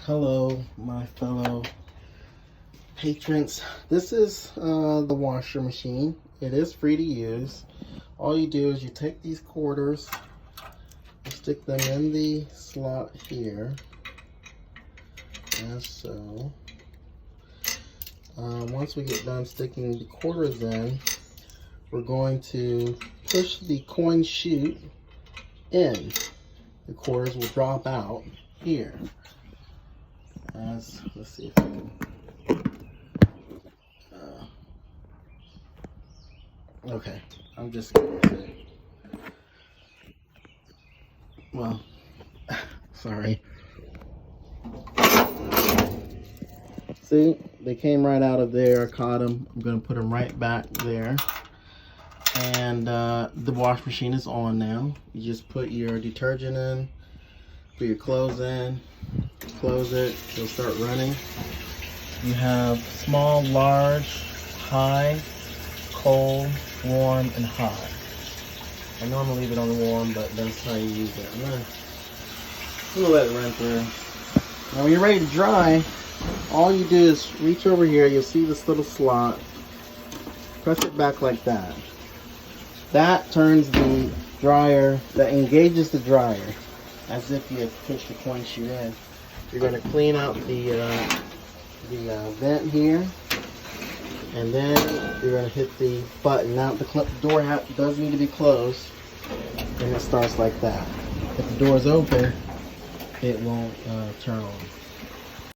Hello, my fellow patrons. This is the washer machine. It is free to use. All you do is you take these quarters, you stick them in the slot here, as so. Once we get done sticking the quarters in, we're going to push the coin chute in. The quarters will drop out here. Let's see if I can. Okay, I'm just going to. Well, sorry. See, they came right out of there. I caught them. I'm going to put them right back there. And the wash machine is on now. You just put your detergent in, put your clothes in, close it, it'll start running. You have small, large, high, cold, warm, and hot. I normally leave it on warm, but that's how you use it. I'm gonna let it run through. Now when you're ready to dry, all you do is reach over here, you'll see this little slot, press it back like that. That turns the dryer, that engages the dryer, as if you had pushed the coin chute in. You're going to clean out the vent here, and then you're going to hit the button. Now the door does need to be closed, and it starts like that. If the door is open, it won't turn on.